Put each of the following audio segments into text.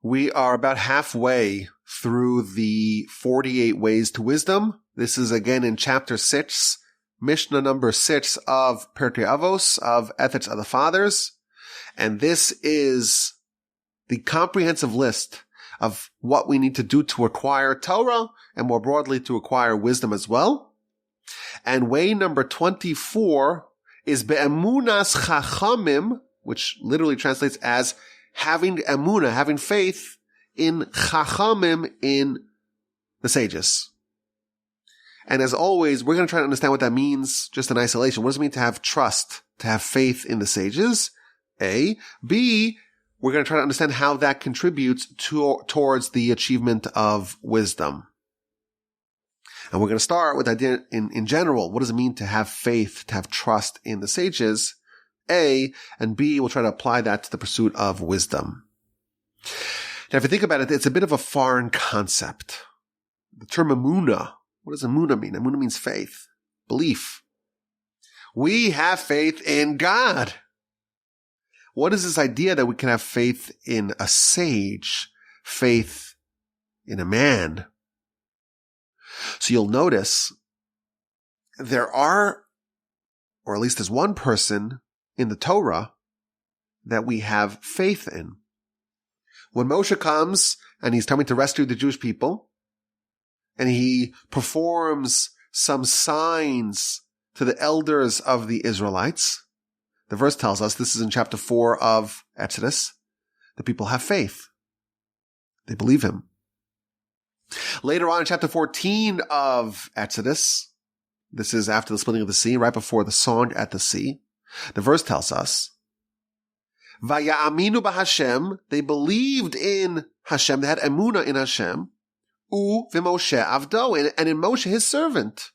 We are about halfway through the 48 Ways to Wisdom. This is again in chapter 6, Mishnah number 6 of Pirkei Avos, of Ethics of the Fathers. And this is the comprehensive list of what we need to do to acquire Torah and more broadly to acquire wisdom as well. And way number 24 is Be'emunas Chachamim, which literally translates as having emunah, having faith in Chachamim, in the sages. And as always, we're going to try to understand what that means just in isolation. What does it mean to have trust, to have faith in the sages? A. B. We're going to try to understand how that contributes towards the achievement of wisdom. And we're going to start with the idea in general. What does it mean to have faith, to have trust in the sages? A. And B. We'll try to apply that to the pursuit of wisdom. Now, if you think about it, it's a bit of a foreign concept. The term emunah. What does emunah mean? Emunah means faith, belief. We have faith in God. What is this idea that we can have faith in a sage, faith in a man? So you'll notice there are, or at least there's one person in the Torah that we have faith in. When Moshe comes and he's coming to rescue the Jewish people, and he performs some signs to the elders of the Israelites, the verse tells us, this is in chapter 4 of Exodus, the people have faith. They believe him. Later on in chapter 14 of Exodus, this is after the splitting of the sea, right before the song at the sea, the verse tells us, Vaya'aminu b'Hashem, they believed in Hashem, they had emunah in Hashem, v'Moshe avdo, and in Moshe his servant.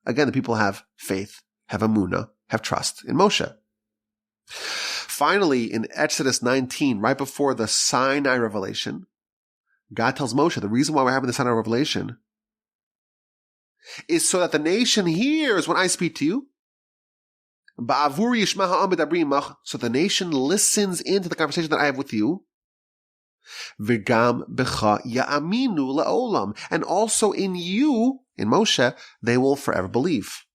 Again, the people have faith, have emunah, have trust in Moshe. Finally, in Exodus 19, right before the Sinai revelation, God tells Moshe, the reason why we're having the Sinai revelation is so that the nation hears when I speak to you. So the nation listens into the conversation that I have with you. And also in you, in Moshe, they will forever believe.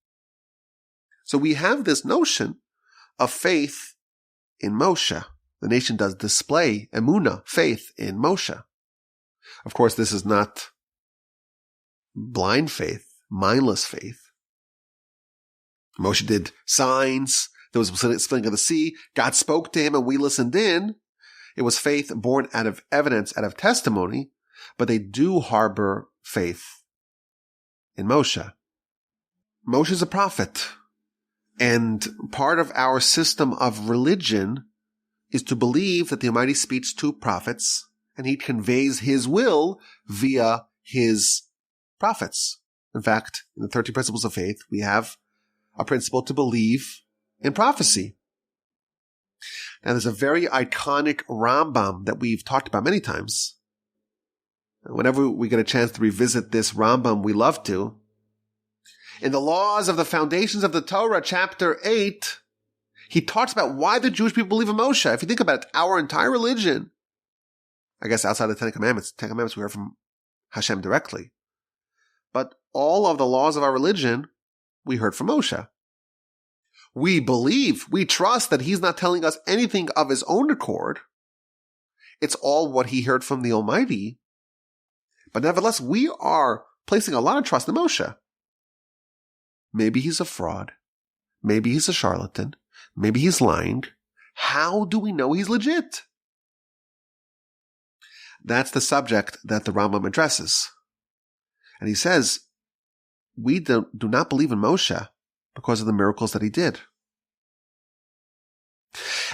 So we have this notion of faith in Moshe. The nation does display emunah, faith in Moshe. Of course, this is not blind faith, mindless faith. Moshe did signs. There was a splitting of the sea. God spoke to him and we listened in. It was faith born out of evidence, out of testimony, but they do harbor faith in Moshe. Moshe is a prophet, and part of our system of religion is to believe that the Almighty speaks to prophets and he conveys his will via his prophets. In fact, in the 13 Principles of Faith, we have a principle to believe in prophecy. Now, there's a very iconic Rambam that we've talked about many times. Whenever we get a chance to revisit this Rambam, we love to. In the Laws of the Foundations of the Torah, chapter 8, he talks about why the Jewish people believe in Moshe. If you think about it, our entire religion, I guess outside the Ten Commandments we heard from Hashem directly. But all of the laws of our religion, we heard from Moshe. We believe, we trust that he's not telling us anything of his own accord. It's all what he heard from the Almighty. But nevertheless, we are placing a lot of trust in Moshe. Maybe he's a fraud. Maybe he's a charlatan. Maybe he's lying. How do we know he's legit? That's the subject that the Rambam addresses. And he says, we do not believe in Moshe because of the miracles that he did.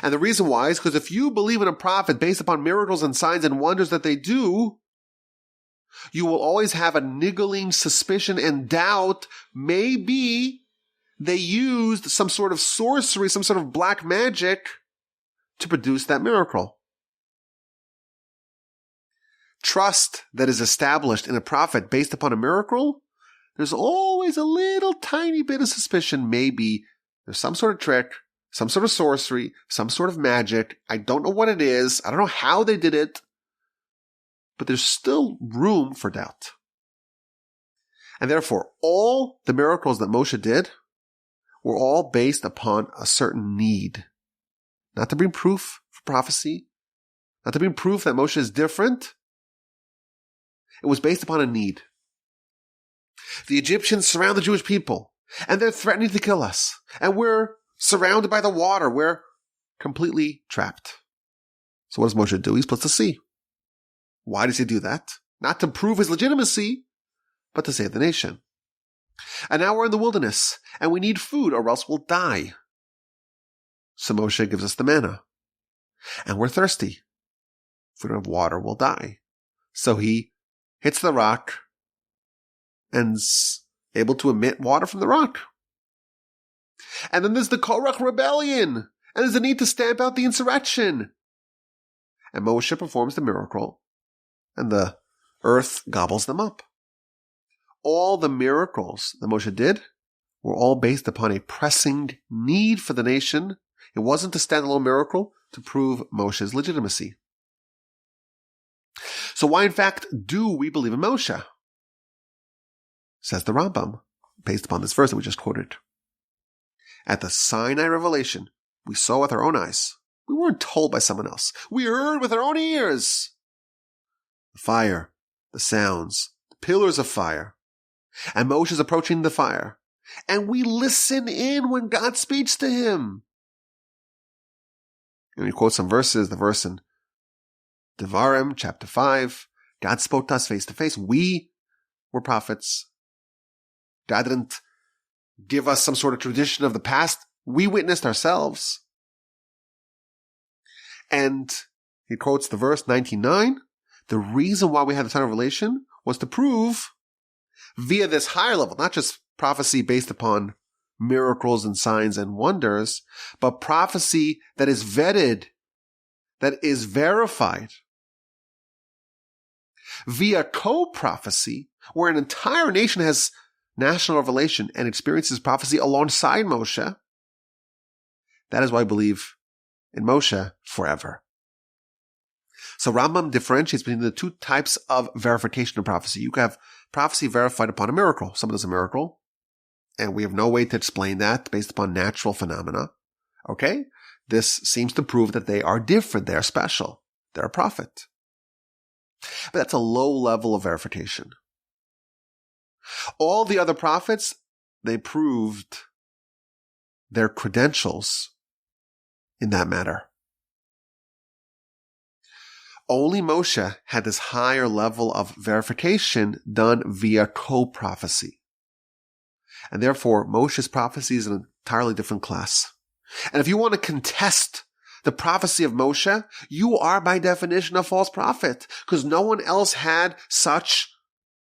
And the reason why is because if you believe in a prophet based upon miracles and signs and wonders that they do, you will always have a niggling suspicion and doubt. Maybe they used some sort of sorcery, some sort of black magic to produce that miracle. Trust that is established in a prophet based upon a miracle, there's always a little tiny bit of suspicion. Maybe there's some sort of trick, some sort of sorcery, some sort of magic. I don't know what it is. I don't know how they did it, but there's still room for doubt. And therefore, all the miracles that Moshe did were all based upon a certain need. Not to bring proof for prophecy, not to bring proof that Moshe is different. It was based upon a need. The Egyptians surround the Jewish people, and they're threatening to kill us. And we're surrounded by the water. We're completely trapped. So what does Moshe do? He splits the sea. Why does he do that? Not to prove his legitimacy, but to save the nation. And now we're in the wilderness, and we need food or else we'll die. So Moshe gives us the manna. And we're thirsty. If we don't have water, we'll die. So he hits the rock and's able to emit water from the rock. And then there's the Korach rebellion, and there's the need to stamp out the insurrection. And Moshe performs the miracle, and the earth gobbles them up. All the miracles that Moshe did were all based upon a pressing need for the nation. It wasn't a standalone miracle to prove Moshe's legitimacy. So why, in fact, do we believe in Moshe? Says the Rambam, based upon this verse that we just quoted. At the Sinai revelation, we saw with our own eyes. We weren't told by someone else. We heard with our own ears. The fire, the sounds, the pillars of fire. And Moshe's approaching the fire. And we listen in when God speaks to him. And he quotes some verses, the verse in Devarim, chapter 5. God spoke to us face to face. We were prophets. God didn't give us some sort of tradition of the past. We witnessed ourselves. And he quotes the verse 99. The reason why we had the time of revelation was to prove via this higher level, not just prophecy based upon miracles and signs and wonders, but prophecy that is vetted, that is verified. Via co-prophecy, where an entire nation has national revelation and experiences prophecy alongside Moshe. That is why I believe in Moshe forever. So Rambam differentiates between the two types of verification of prophecy. You can have prophecy verified upon a miracle. Someone does a miracle, and we have no way to explain that based upon natural phenomena. Okay? This seems to prove that they are different. They are special. They're a prophet. But that's a low level of verification. All the other prophets, they proved their credentials in that matter. Only Moshe had this higher level of verification done via co-prophecy. And therefore, Moshe's prophecy is an entirely different class. And if you want to contest the prophecy of Moshe, you are by definition a false prophet, because no one else had such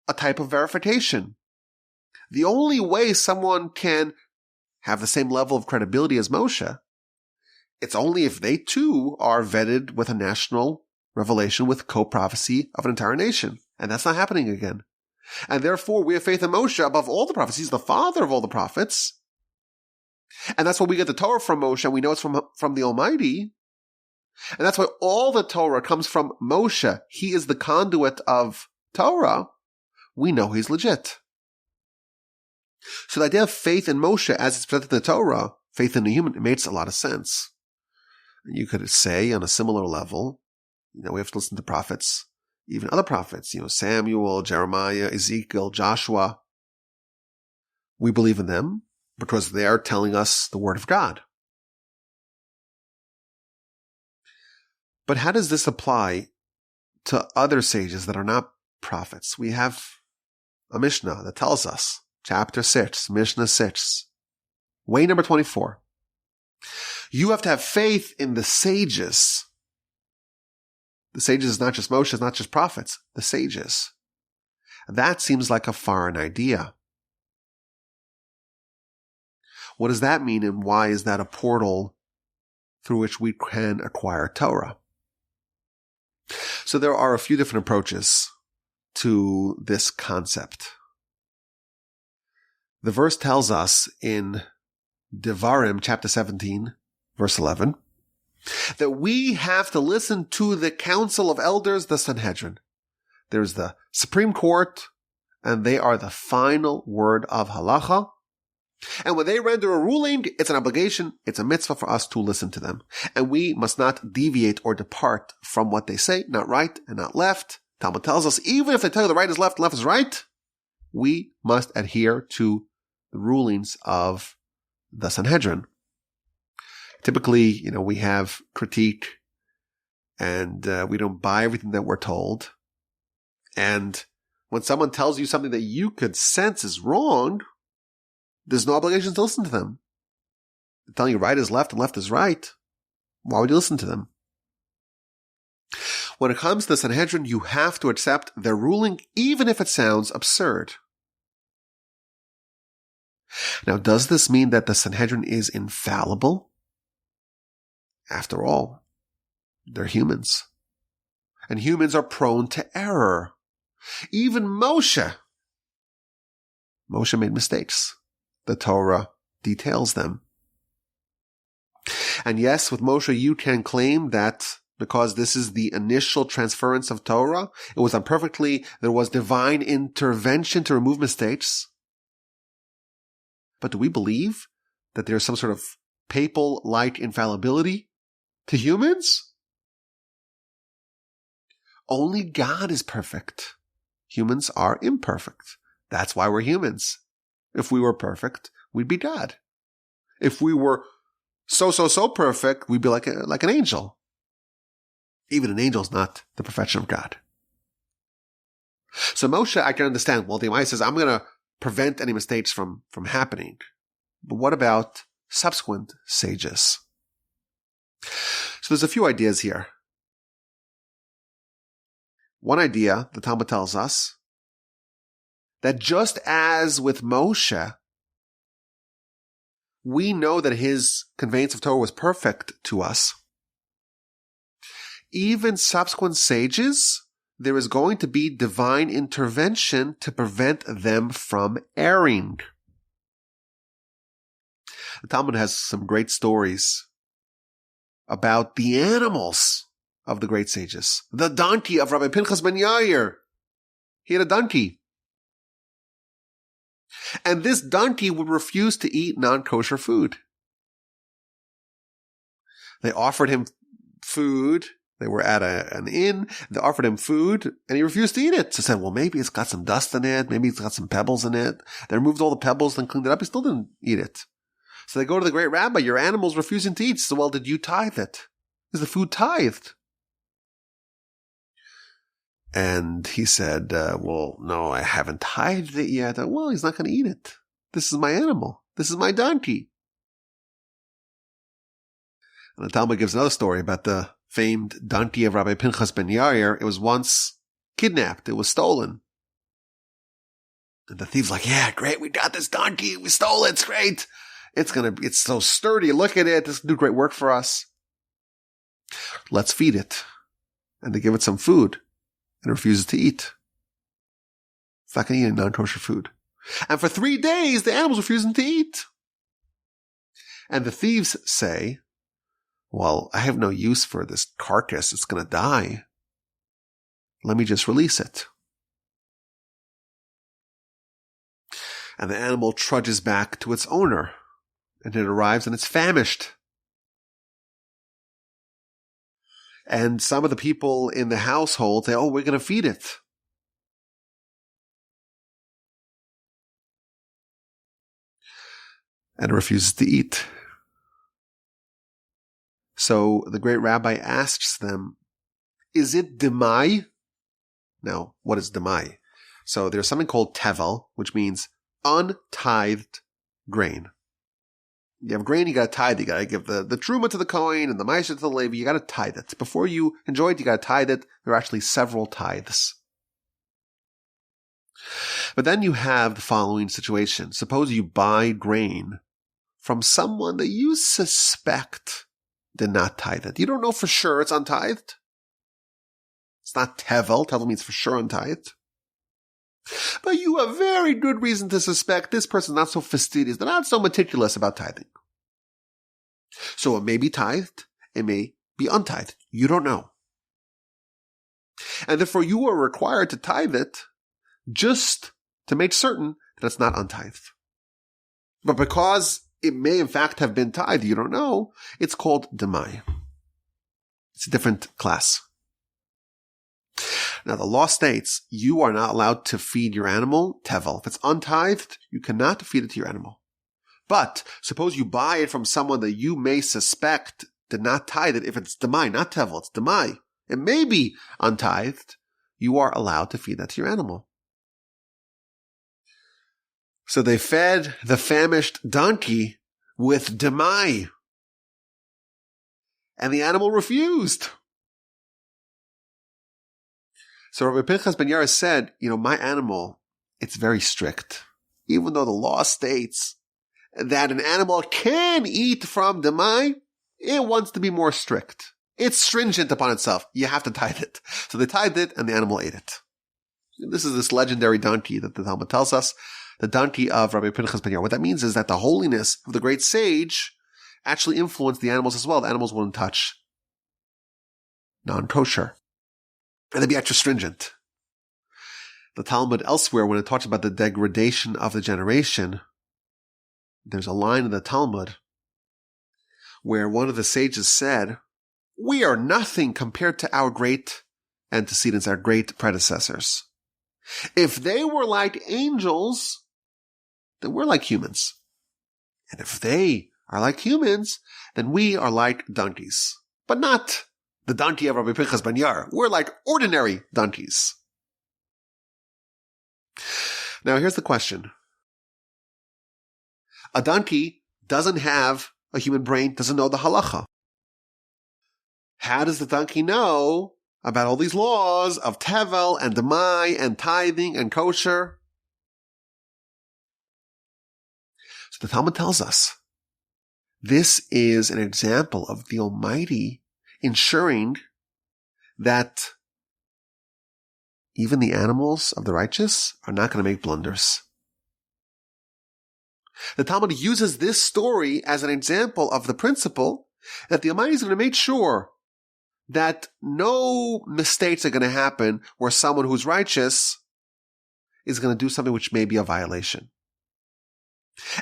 a type of verification. The only way someone can have the same level of credibility as Moshe, it's only if they too are vetted with a national revelation with co-prophecy of an entire nation. And that's not happening again. And therefore, we have faith in Moshe above all the prophets. He's the father of all the prophets. And that's why we get the Torah from Moshe, and we know it's from the Almighty. And that's why all the Torah comes from Moshe. He is the conduit of Torah. We know he's legit. So the idea of faith in Moshe as it's presented in the Torah, faith in the human, it makes a lot of sense. You could say on a similar level, we have to listen to prophets, even other prophets, Samuel, Jeremiah, Ezekiel, Joshua. We believe in them because they are telling us the word of God. But how does this apply to other sages that are not prophets? We have a Mishnah that tells us, chapter 6, Mishnah 6, way number 24. You have to have faith in the sages. The sages is not just Moshe, it's not just prophets, the sages. That seems like a foreign idea. What does that mean, and why is that a portal through which we can acquire Torah? So there are a few different approaches to this concept. The verse tells us in Devarim chapter 17, verse 11, that we have to listen to the council of elders, the Sanhedrin. There's the Supreme Court, and they are the final word of halacha. And when they render a ruling, it's an obligation, it's a mitzvah for us to listen to them. And we must not deviate or depart from what they say, not right and not left. Talmud tells us, even if they tell you the right is left and left is right, we must adhere to the rulings of the Sanhedrin. Typically, we have critique, and we don't buy everything that we're told. And when someone tells you something that you could sense is wrong, there's no obligation to listen to them. They're telling you right is left and left is right. Why would you listen to them? When it comes to the Sanhedrin, you have to accept their ruling, even if it sounds absurd. Now, does this mean that the Sanhedrin is infallible? After all, they're humans. And humans are prone to error. Even Moshe made mistakes. The Torah details them. And yes, with Moshe, you can claim that because this is the initial transference of Torah, it was done perfectly, there was divine intervention to remove mistakes. But do we believe that there's some sort of papal-like infallibility to humans? Only God is perfect. Humans are imperfect. That's why we're humans. If we were perfect, we'd be God. If we were so perfect, we'd be like an angel. Even an angel is not the perfection of God. So Moshe, I can understand. Well, the Imai says, I'm going to prevent any mistakes from happening. But what about subsequent sages? So there's a few ideas here. One idea, the Talmud tells us, that just as with Moshe, we know that his conveyance of Torah was perfect to us. Even subsequent sages, there is going to be divine intervention to prevent them from erring. The Talmud has some great stories about the animals of the great sages. The donkey of Rabbi Pinchas ben Yair. He had a donkey. And this donkey would refuse to eat non-kosher food. They offered him food. They were at an inn. They offered him food, and he refused to eat it. So they said, well, maybe it's got some dust in it. Maybe it's got some pebbles in it. They removed all the pebbles, then cleaned it up. He still didn't eat it. So they go to the great rabbi. Your animal's refusing to eat. So, well, did you tithe it? Is the food tithed? And he said, well, no, I haven't tithed it yet. Well, he's not going to eat it. This is my animal. This is my donkey. And the Talmud gives another story about the famed donkey of Rabbi Pinchas ben Yair. It was once kidnapped. It was stolen. And the thief's like, yeah, great. We got this donkey. We stole it. It's great. It's so sturdy. Look at it. This will do great work for us. Let's feed it. And they give it some food. And refuses to eat. It's not going to eat any non-kosher food. And for 3 days, the animal's refusing to eat. And the thieves say, well, I have no use for this carcass. It's going to die. Let me just release it. And the animal trudges back to its owner. And it arrives and it's famished. And some of the people in the household say, oh, we're going to feed it. And it refuses to eat. So the great rabbi asks them, is it demai? Now, what is demai? So there's something called tevel, which means untithed grain. You have grain, you got to tithe. You got to give the truma to the Kohen and the ma'aser to the Levi. You got to tithe it. Before you enjoy it, you got to tithe it. There are actually several tithes. But then you have the following situation. Suppose you buy grain from someone that you suspect did not tithe it. You don't know for sure it's untithed. It's not tevel. Tevel means for sure untithed. But you have very good reason to suspect this person's not so fastidious. They're not so meticulous about tithing. So it may be tithed. It may be untithed. You don't know. And therefore you are required to tithe it just to make certain that it's not untithed. But because it may in fact have been tithed, you don't know, it's called demai. It's a different class. Now the law states you are not allowed to feed your animal tevel. If it's untithed, you cannot feed it to your animal. But suppose you buy it from someone that you may suspect did not tithe it. If it's demai, not tevel, it's demai. It may be untithed. You are allowed to feed that to your animal. So they fed the famished donkey with demai. And the animal refused. So Rabbi Pinchas ben Yair said, my animal, it's very strict. Even though the law states that an animal can eat from demai, it wants to be more strict. It's stringent upon itself. You have to tithe it. So they tithed it and the animal ate it. And this is this legendary donkey that the Talmud tells us, the donkey of Rabbi Pinchas ben Yair. What that means is that the holiness of the great sage actually influenced the animals as well. The animals wouldn't touch non-kosher. And they'd be extra stringent. The Talmud elsewhere, when it talks about the degradation of the generation, there's a line in the Talmud where one of the sages said, "We are nothing compared to our great antecedents, our great predecessors. If they were like angels, then we're like humans. And if they are like humans, then we are like donkeys. But not the donkey of Rabbi Pinchas ben Yair. We're like ordinary donkeys." Now here's the question. A donkey doesn't have a human brain, doesn't know the halacha. How does the donkey know about all these laws of tevel and demai and tithing and kosher? So the Talmud tells us this is an example of the Almighty ensuring that even the animals of the righteous are not going to make blunders. The Talmud uses this story as an example of the principle that the Almighty is going to make sure that no mistakes are going to happen where someone who's righteous is going to do something which may be a violation.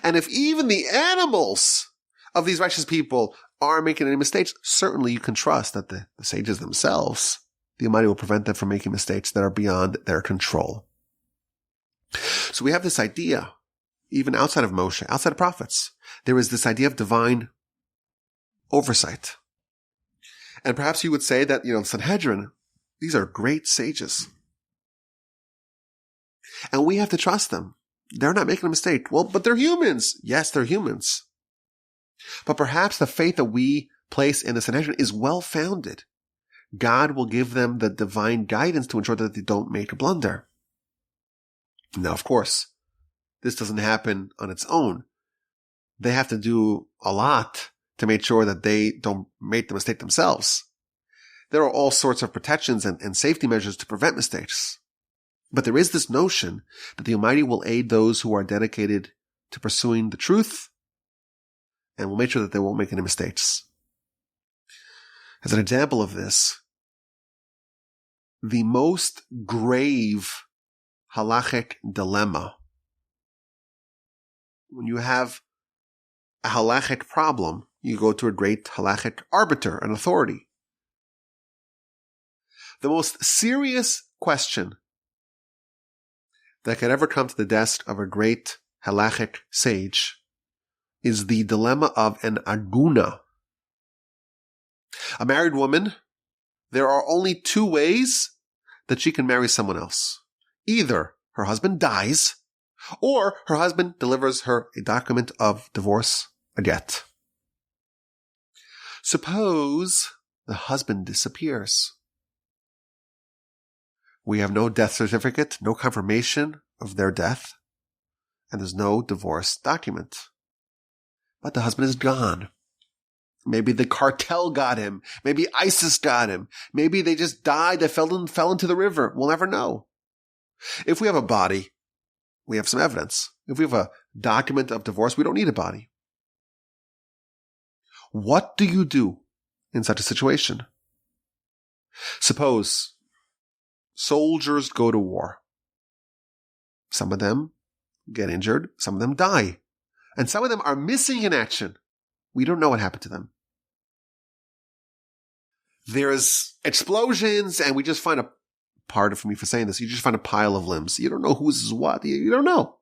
And if even the animals of these righteous people are making any mistakes, certainly you can trust that the sages themselves, the Almighty will prevent them from making mistakes that are beyond their control. So we have this idea, even outside of Moshe, outside of prophets, there is this idea of divine oversight. And perhaps you would say that, Sanhedrin, these are great sages. And we have to trust them. They're not making a mistake. Well, but they're humans. Yes, they're humans. But perhaps the faith that we place in the Sanhedrin is well-founded. God will give them the divine guidance to ensure that they don't make a blunder. Now, of course, this doesn't happen on its own. They have to do a lot to make sure that they don't make the mistake themselves. There are all sorts of protections and safety measures to prevent mistakes. But there is this notion that the Almighty will aid those who are dedicated to pursuing the truth and will make sure that they won't make any mistakes. As an example of this, the most grave halachic dilemma, when you have a halachic problem, you go to a great halachic arbiter, an authority. The most serious question that could ever come to the desk of a great halachic sage is the dilemma of an aguna. A married woman, there are only two ways that she can marry someone else. Either her husband dies, or her husband delivers her a document of divorce, a get. Suppose the husband disappears. We have no death certificate, no confirmation of their death, and there's no divorce document. But the husband is gone. Maybe the cartel got him. Maybe ISIS got him. Maybe they just died. They fell into the river. We'll never know. If we have a body, we have some evidence. If we have a document of divorce, we don't need a body. What do you do in such a situation? Suppose soldiers go to war. Some of them get injured. Some of them die. And some of them are missing in action. We don't know what happened to them. There's explosions, and we just find pardon for me for saying this, you just find a pile of limbs. You don't know whose is what. You don't know.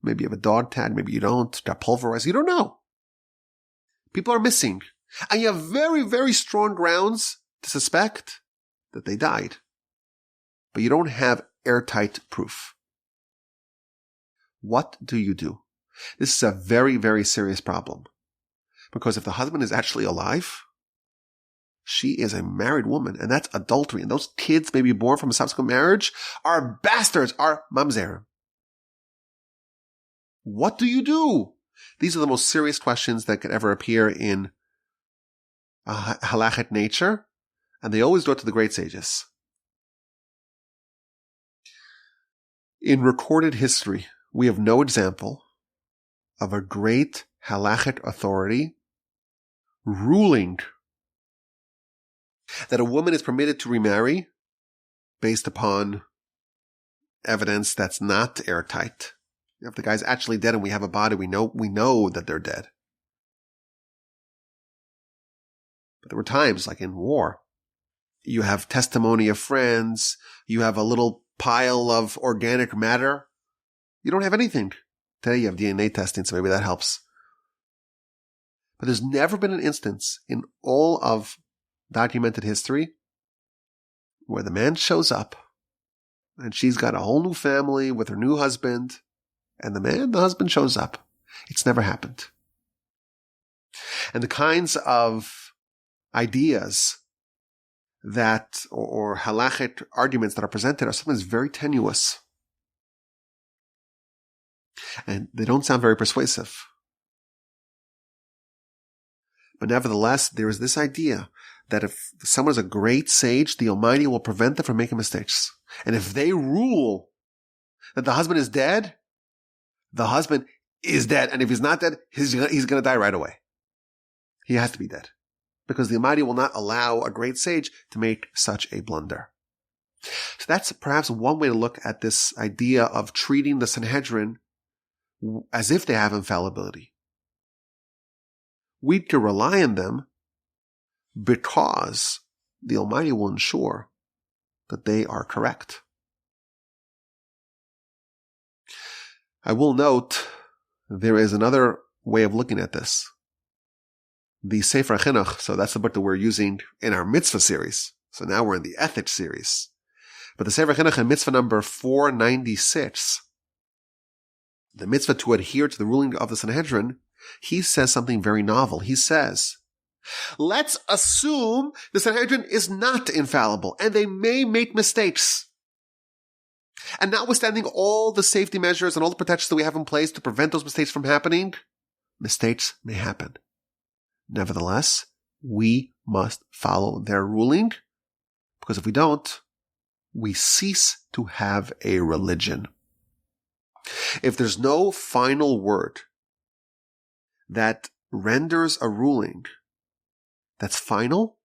Maybe you have a dog tag, maybe you don't. They're pulverized. You don't know. People are missing. And you have very, very strong grounds to suspect that they died. But you don't have airtight proof. What do you do? This is a very, very serious problem. Because if the husband is actually alive, she is a married woman, and that's adultery. And those kids may be born from a subsequent marriage are bastards, are mamzer. What do you do? These are the most serious questions that could ever appear in halachic nature, and they always go to the great sages. In recorded history, we have no example of a great halachic authority ruling that a woman is permitted to remarry based upon evidence that's not airtight. If the guy's actually dead and we have a body, we know that they're dead. But there were times, like in war, you have testimony of friends, you have a little pile of organic matter. You don't have anything. Today you have DNA testing, so maybe that helps. But there's never been an instance in all of documented history where the man shows up and she's got a whole new family with her new husband, and the husband shows up. It's never happened. And the kinds of ideas that, or halachic arguments that are presented are sometimes very tenuous. And they don't sound very persuasive. But nevertheless, there is this idea that if someone is a great sage, the Almighty will prevent them from making mistakes. And if they rule that the husband is dead, the husband is dead. And if he's not dead, he's going to die right away. He has to be dead. Because the Almighty will not allow a great sage to make such a blunder. So that's perhaps one way to look at this idea of treating the Sanhedrin as if they have infallibility. We can rely on them because the Almighty will ensure that they are correct. I will note there is another way of looking at this. The Sefer Chinuch, so that's the book that we're using in our mitzvah series. So now we're in the ethics series. But the Sefer Chinuch in mitzvah number 496, the mitzvah to adhere to the ruling of the Sanhedrin, he says something very novel. He says, let's assume the Sanhedrin is not infallible and they may make mistakes. And notwithstanding all the safety measures and all the protections that we have in place to prevent those mistakes from happening, mistakes may happen. Nevertheless, we must follow their ruling, because if we don't, we cease to have a religion. If there's no final word that renders a ruling that's final,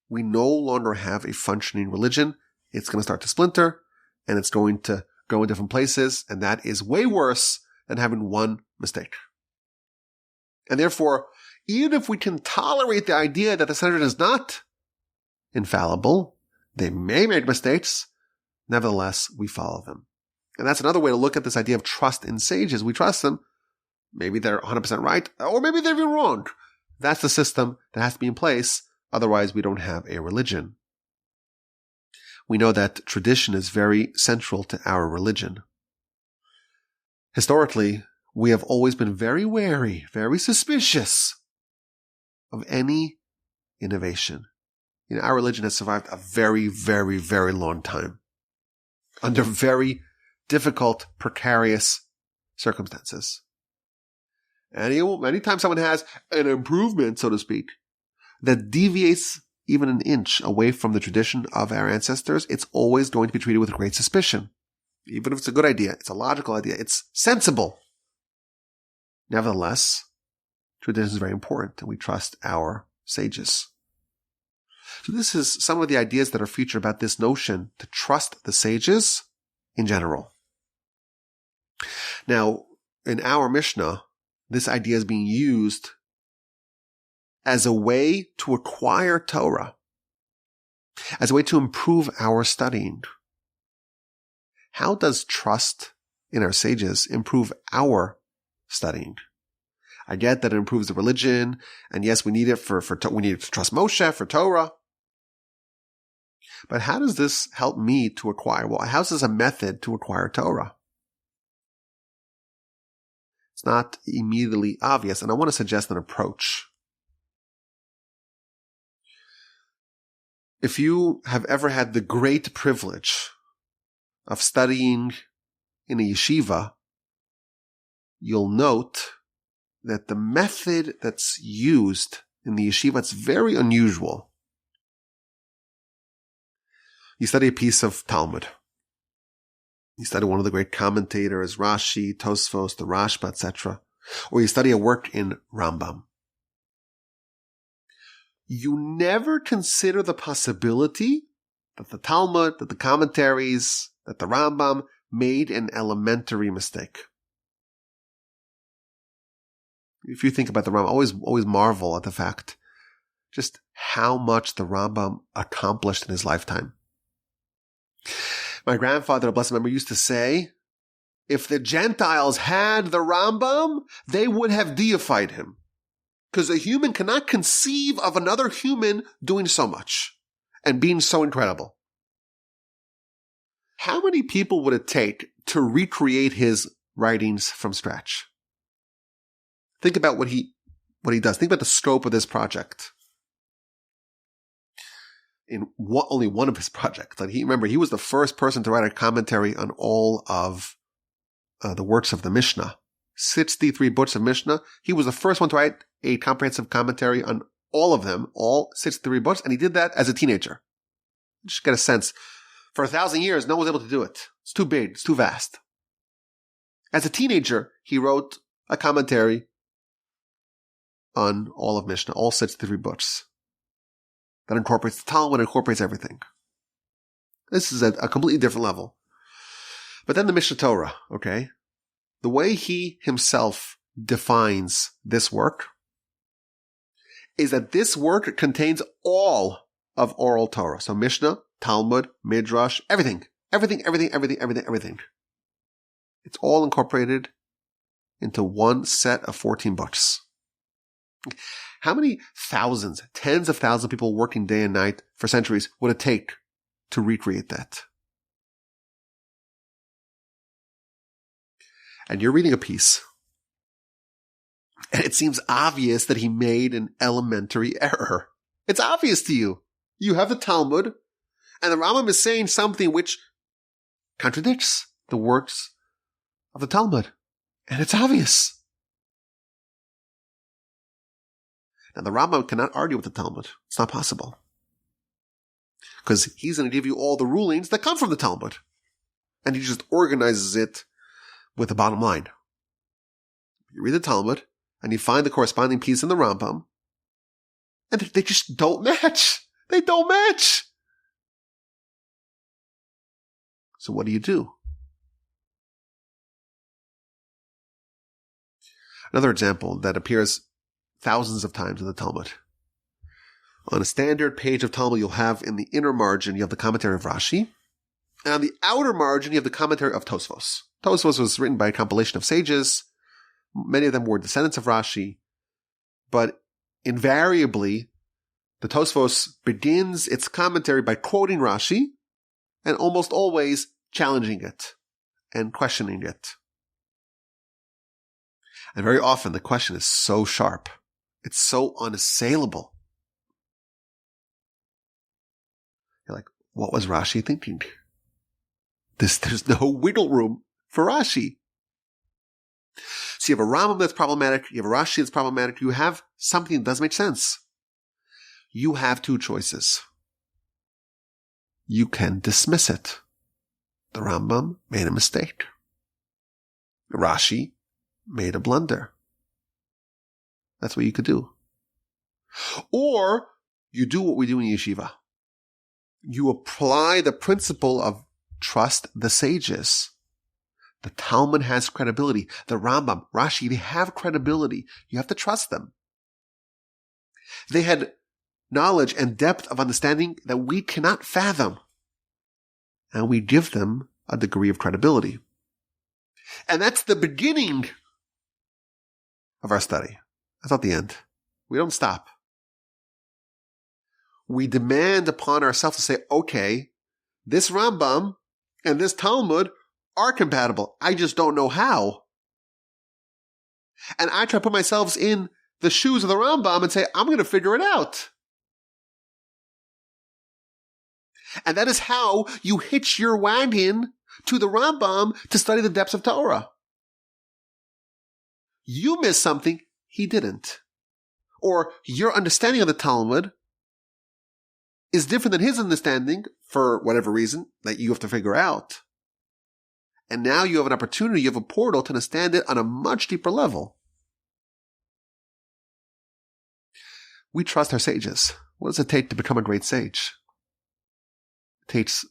we no longer have a functioning religion. It's going to start to splinter, and it's going to go in different places, and that is way worse than having one mistake. And therefore, even if we can tolerate the idea that the Sanhedrin is not infallible, they may make mistakes, nevertheless, we follow them. And that's another way to look at this idea of trust in sages. We trust them. Maybe they're 100% right, or maybe they're even wrong. That's the system that has to be in place. Otherwise, we don't have a religion. We know that tradition is very central to our religion. Historically, we have always been very wary, very suspicious of any innovation. Our religion has survived a very, very, very long time under very difficult, precarious circumstances. And anytime someone has an improvement, so to speak, that deviates even an inch away from the tradition of our ancestors, it's always going to be treated with great suspicion. Even if it's a good idea, it's a logical idea, it's sensible. Nevertheless, tradition is very important, and we trust our sages. So this is some of the ideas that are featured about this notion to trust the sages in general. Now, in our Mishnah, this idea is being used as a way to acquire Torah, as a way to improve our studying. How does trust in our sages improve our studying? I get that it improves the religion, and yes, we need it we need to trust Moshe for Torah. But how does this help me to acquire? Well, how is this a method to acquire Torah? It's not immediately obvious, and I want to suggest an approach. If you have ever had the great privilege of studying in a yeshiva, you'll note that the method that's used in the yeshiva is very unusual. You study a piece of Talmud. You study one of the great commentators, Rashi, Tosfos, the Rashba, etc. Or you study a work in Rambam. You never consider the possibility that the Talmud, that the commentaries, that the Rambam made an elementary mistake. If you think about the Rambam, always marvel at the fact just how much the Rambam accomplished in his lifetime. My grandfather, blessed memory, used to say, if the Gentiles had the Rambam, they would have deified him. Because a human cannot conceive of another human doing so much and being so incredible. How many people would it take to recreate his writings from scratch? Think about what he does. Think about the scope of this project. In only one of his projects. Like he was the first person to write a commentary on all of the works of the Mishnah. 63 books of Mishnah. He was the first one to write a comprehensive commentary on all of them, all 63 books, and he did that as a teenager. Just get a sense. For 1,000 years, no one was able to do it. It's too big. It's too vast. As a teenager, he wrote a commentary on all of Mishnah, all 63 books. That incorporates the Talmud, incorporates everything. This is a completely different level. But then the Mishnah Torah, okay? The way he himself defines this work is that this work contains all of oral Torah. So Mishnah, Talmud, Midrash, everything. Everything. It's all incorporated into one set of 14 books. How many thousands, tens of thousands of people working day and night for centuries would it take to recreate that? And you're reading a piece, and it seems obvious that he made an elementary error. It's obvious to you. You have the Talmud, and the Rambam is saying something which contradicts the works of the Talmud. And it's obvious. Now, the Rambam cannot argue with the Talmud. It's not possible. Because he's going to give you all the rulings that come from the Talmud. And he just organizes it with the bottom line. You read the Talmud, and you find the corresponding piece in the Rambam, and they just don't match. They don't match. So what do you do? Another example that appears thousands of times in the Talmud. On a standard page of Talmud, you'll have in the inner margin, you have the commentary of Rashi. And on the outer margin, you have the commentary of Tosfos. Tosfos was written by a compilation of sages. Many of them were descendants of Rashi. But invariably, the Tosfos begins its commentary by quoting Rashi and almost always challenging it and questioning it. And very often the question is so sharp. It's so unassailable. You're like, what was Rashi thinking? There's no wiggle room for Rashi. So you have a Rambam that's problematic, you have a Rashi that's problematic, you have something that doesn't make sense. You have two choices. You can dismiss it. The Rambam made a mistake. Rashi made a blunder. That's what you could do. Or you do what we do in yeshiva. You apply the principle of trust the sages. The Talmud has credibility. The Rambam, Rashi, they have credibility. You have to trust them. They had knowledge and depth of understanding that we cannot fathom. And we give them a degree of credibility. And that's the beginning of our study. That's not the end. We don't stop. We demand upon ourselves to say, okay, this Rambam and this Talmud are compatible. I just don't know how. And I try to put myself in the shoes of the Rambam and say, I'm going to figure it out. And that is how you hitch your wagon to the Rambam to study the depths of Torah. You missed something, he didn't. Or your understanding of the Talmud is different than his understanding for whatever reason that you have to figure out. And now you have an opportunity, you have a portal to understand it on a much deeper level. We trust our sages. What does it take to become a great sage? It takes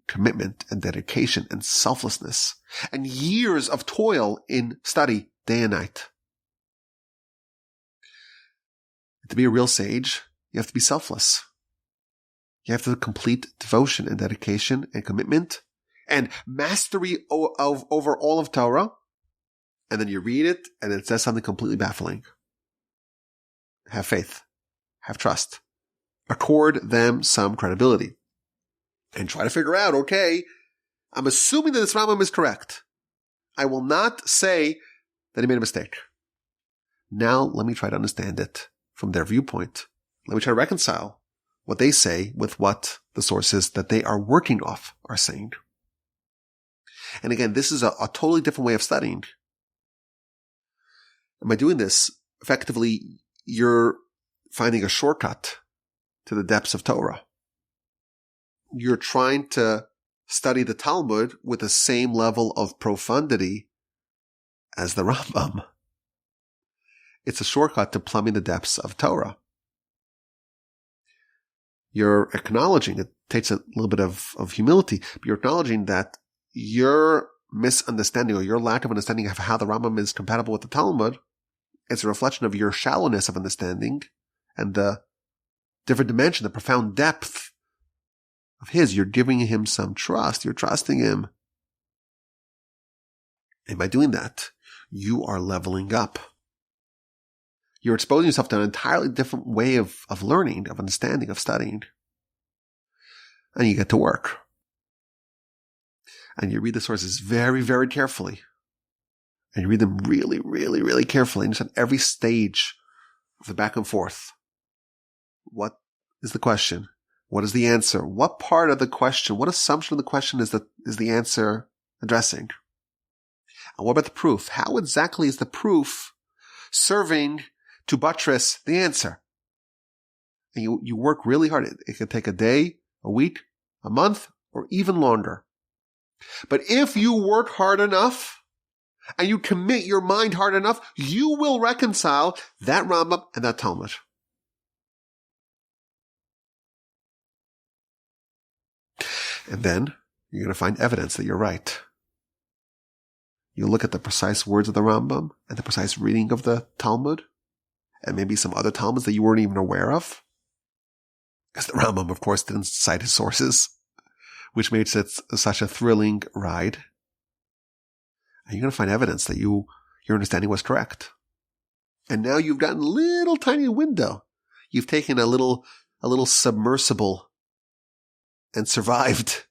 commitment and dedication and selflessness and years of toil in study day and night. To be a real sage, you have to be selfless. You have to have complete devotion and dedication and commitment and mastery over all of Torah. And then you read it and it says something completely baffling. Have faith. Have trust. Accord them some credibility. And try to figure out, okay, I'm assuming that this Rambam is correct. I will not say that he made a mistake. Now let me try to understand it from their viewpoint. Let me try to reconcile what they say with what the sources that they are working off are saying. And again, this is a totally different way of studying. And by doing this, effectively, you're finding a shortcut to the depths of Torah. You're trying to study the Talmud with the same level of profundity as the Rambam. It's a shortcut to plumbing the depths of Torah. You're acknowledging, it takes a little bit of humility, but you're acknowledging that your misunderstanding or your lack of understanding of how the Rambam is compatible with the Talmud is a reflection of your shallowness of understanding and the different dimension, the profound depth of his. You're giving him some trust. You're trusting him. And by doing that, you are leveling up. You're exposing yourself to an entirely different way of learning, of understanding, of studying. And you get to work. And you read the sources very, very carefully. And you read them really, really, really carefully. And just at every stage of the back and forth. What is the question? What is the answer? What part of the question, what assumption of the question is the answer addressing? And what about the proof? How exactly is the proof serving to buttress the answer? And you work really hard. It can take a day, a week, a month, or even longer. But if you work hard enough and you commit your mind hard enough, you will reconcile that Rambam and that Talmud. And then you're going to find evidence that you're right. You look at the precise words of the Rambam and the precise reading of the Talmud and maybe some other Talmuds that you weren't even aware of. Because the Rambam, of course, didn't cite his sources, which makes it such a thrilling ride. And you're going to find evidence that your understanding was correct. And now you've gotten a little tiny window. You've taken a little submersible and survived.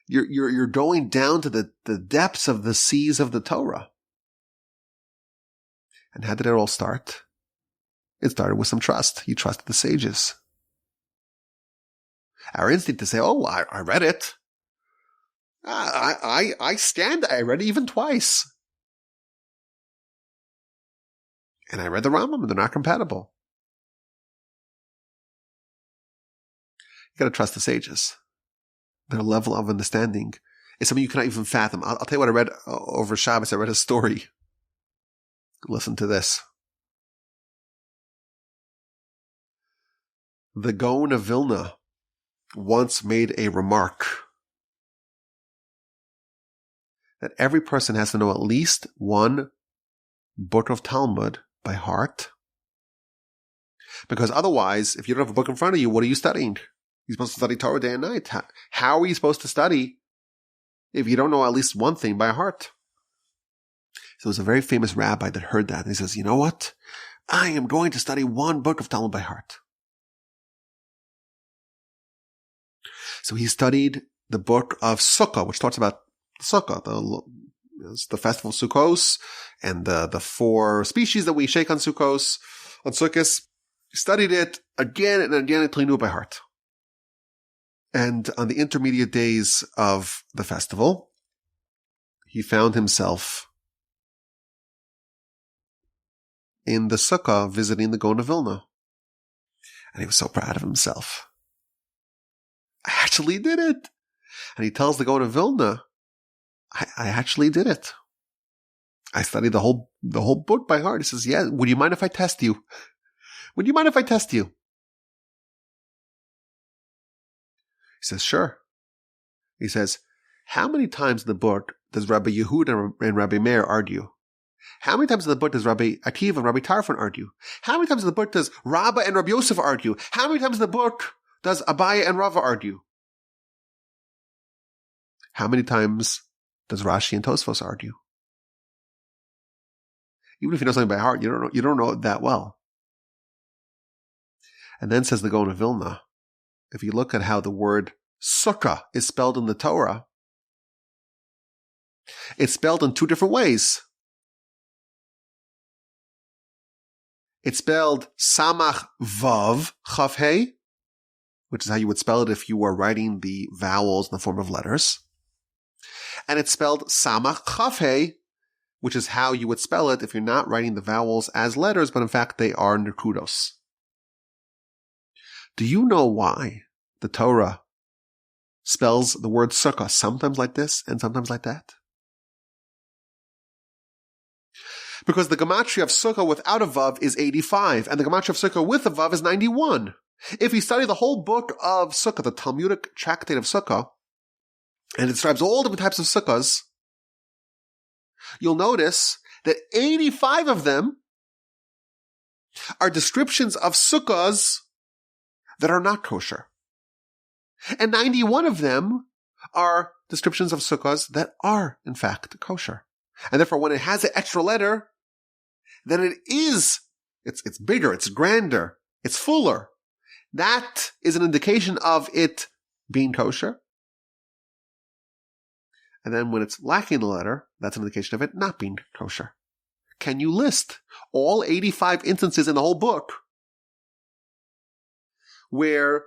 You're going down to the depths of the seas of the Torah. And how did it all start? It started with some trust. You trusted the sages. Our instinct to say, oh, I read it. I scanned it. I read it even twice. And I read the Rambam, and they're not compatible. You got to trust the sages. Their level of understanding is something you cannot even fathom. I'll tell you what I read over Shabbos. I read a story. Listen to this. The Gaon of Vilna once made a remark that every person has to know at least one book of Talmud by heart. Because otherwise, if you don't have a book in front of you, what are you studying? You're supposed to study Torah day and night. How are you supposed to study if you don't know at least one thing by heart? So there's a very famous rabbi that heard that. And he says, you know what? I am going to study one book of Talmud by heart. So he studied the book of Sukkah, which talks about Sukkah, the festival of Sukkos, and the 4 species that we shake on Sukkos, on Sukkos. He studied it again and again until he knew it by heart. And on the intermediate days of the festival, he found himself in the Sukkah visiting the Gaon of Vilna. And he was so proud of himself. I actually did it. And he tells the Gaon of Vilna, I actually did it. I studied the whole book by heart. He says, yeah, would you mind if I test you? Would you mind if I test you? He says, sure. He says, how many times in the book does Rabbi Yehuda and Rabbi Meir argue? How many times in the book does Rabbi Akiva and Rabbi Tarfon argue? How many times in the book does Rabbah and Rabbi Yosef argue? How many times in the book does Abaye and Rava argue? How many times does Rashi and Tosfos argue? Even if you know something by heart, you don't know it that well. And then says the Gaon of Vilna, if you look at how the word sukkah is spelled in the Torah, it's spelled in 2 different ways. It's spelled samach vav chaf hey, which is how you would spell it if you were writing the vowels in the form of letters. And it's spelled samach chaf hey, which is how you would spell it if you're not writing the vowels as letters, but in fact they are nekudos. Do you know why the Torah spells the word sukkah sometimes like this and sometimes like that? Because the gematria of sukkah without a vav is 85, and the gematria of sukkah with a vav is 91. If you study the whole book of sukkah, the Talmudic tractate of sukkah, and it describes all different types of sukkahs, you'll notice that 85 of them are descriptions of sukkahs that are not kosher. And 91 of them are descriptions of sukkahs that are, in fact, kosher. And therefore, when it has an extra letter, then it's bigger, it's grander, it's fuller. That is an indication of it being kosher. And then when it's lacking the letter, that's an indication of it not being kosher. Can you list all 85 instances in the whole book where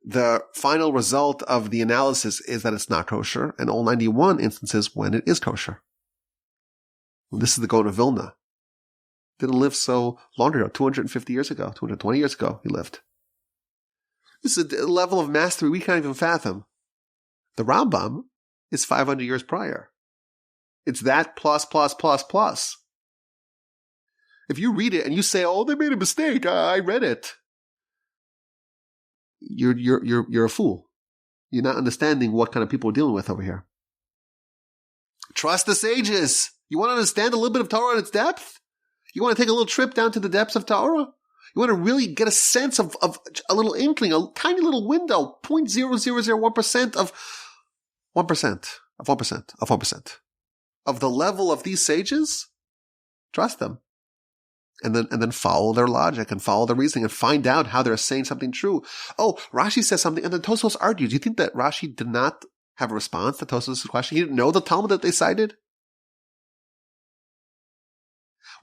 the final result of the analysis is that it's not kosher, and all 91 instances when it is kosher? This is the Gaon of Vilna. Didn't live so long ago, 250 years ago, 220 years ago he lived. This is a level of mastery we can't even fathom. The Rambam is 500 years prior. It's that plus, plus, plus, plus. If you read it and you say, oh, they made a mistake, I read it, you're a fool. You're not understanding what kind of people we're dealing with over here. Trust the sages. You want to understand a little bit of Torah in its depth? You want to take a little trip down to the depths of Torah? You want to really get a sense of a little inkling, a tiny little window, 0.0001% of 1% of the level of these sages? Trust them. And then follow their logic and follow their reasoning and find out how they're saying something true. Oh, Rashi says something, and then Tosfos argued. Do you think that Rashi did not have a response to Tosfos' question? He didn't know the Talmud that they cited?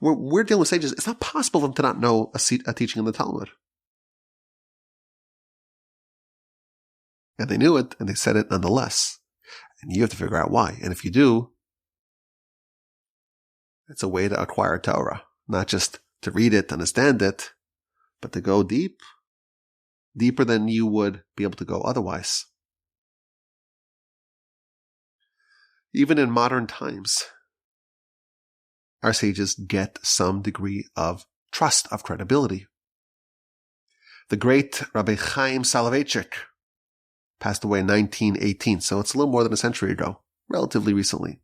When we're dealing with sages, it's not possible for them to not know a teaching in the Talmud. And they knew it, and they said it nonetheless. And you have to figure out why. And if you do, it's a way to acquire Torah. Not just to read it, to understand it, but to go deep, deeper than you would be able to go otherwise. Even in modern times, our sages get some degree of trust, of credibility. The great Rabbi Chaim Soloveitchik passed away in 1918, so it's a little more than a century ago, relatively recently.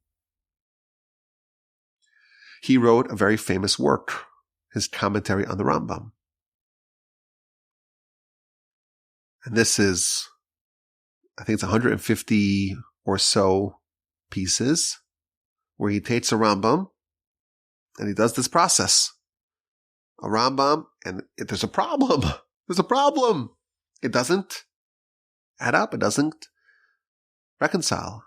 He wrote a very famous work, his commentary on the Rambam. And this is, I think it's 150 or so pieces where he takes a Rambam and he does this process. A Rambam, and there's a problem. There's a problem. It doesn't add up. It doesn't reconcile.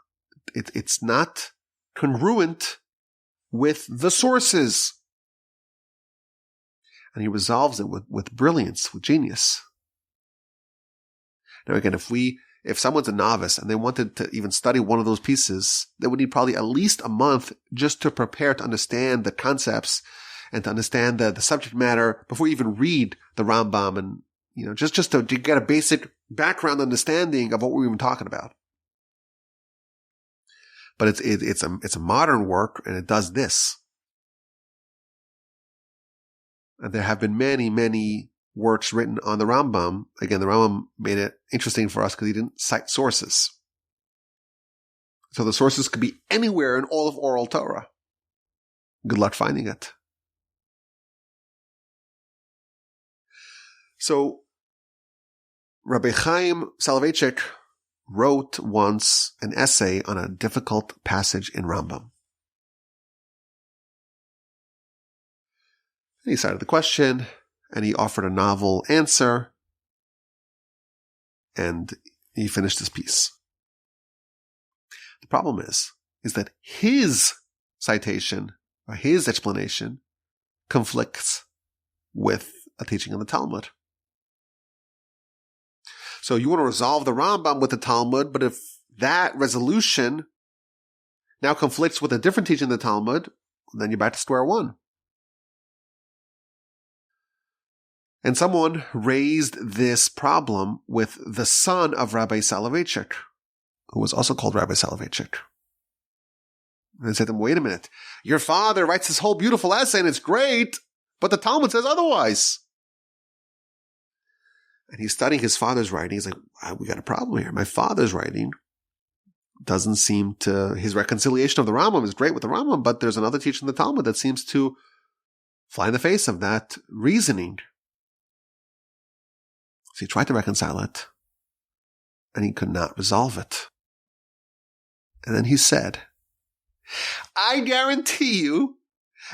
It's not congruent with the sources. And he resolves it with brilliance, with genius. Now again, if someone's a novice and they wanted to even study one of those pieces, they would need probably at least a month just to prepare to understand the concepts and to understand the subject matter before you even read the Rambam, and just to get a basic background understanding of what we're even talking about. But it's a modern work, and it does this. And there have been many, many works written on the Rambam. Again, the Rambam made it interesting for us because he didn't cite sources. So the sources could be anywhere in all of oral Torah. Good luck finding it. So Rabbi Chaim Soloveitchik wrote once an essay on a difficult passage in Rambam. And he cited the question, and he offered a novel answer, and he finished his piece. The problem is that his citation, or his explanation, conflicts with a teaching in the Talmud. So you want to resolve the Rambam with the Talmud, but if that resolution now conflicts with a different teaching in the Talmud, then you're back to square one. And someone raised this problem with the son of Rabbi Soloveitchik, who was also called Rabbi Soloveitchik. And they said to him, wait a minute, your father writes this whole beautiful essay and it's great, but the Talmud says otherwise. And he's studying his father's writing. He's like, we got a problem here. My father's writing doesn't seem to, his reconciliation of the Rambam is great with the Rambam, but there's another teaching in the Talmud that seems to fly in the face of that reasoning. So he tried to reconcile it, and he could not resolve it. And then he said, I guarantee you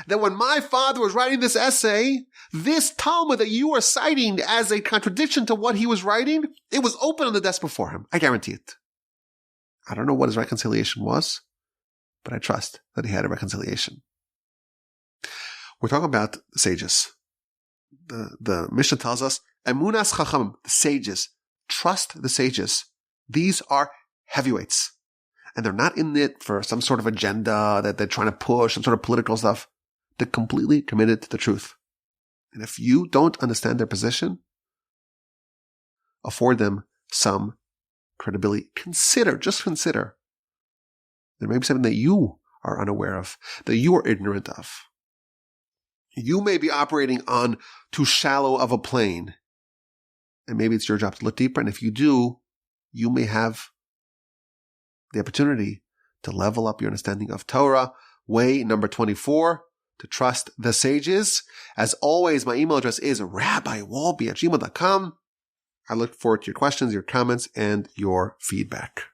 that when my father was writing this essay, this Talmud that you are citing as a contradiction to what he was writing, it was open on the desk before him. I guarantee it. I don't know what his reconciliation was, but I trust that he had a reconciliation. We're talking about the sages. The Mishnah tells us, Emunas Chacham, the sages. Trust the sages. These are heavyweights. And they're not in it for some sort of agenda that they're trying to push, some sort of political stuff. They're completely committed to the truth. And if you don't understand their position, afford them some credibility. Just consider. There may be something that you are unaware of, that you are ignorant of. You may be operating on too shallow of a plane. And maybe it's your job to look deeper. And if you do, you may have the opportunity to level up your understanding of Torah. Way number 24, to trust the sages. As always, my email address is rabbiwolbe@gmail.com. I look forward to your questions, your comments, and your feedback.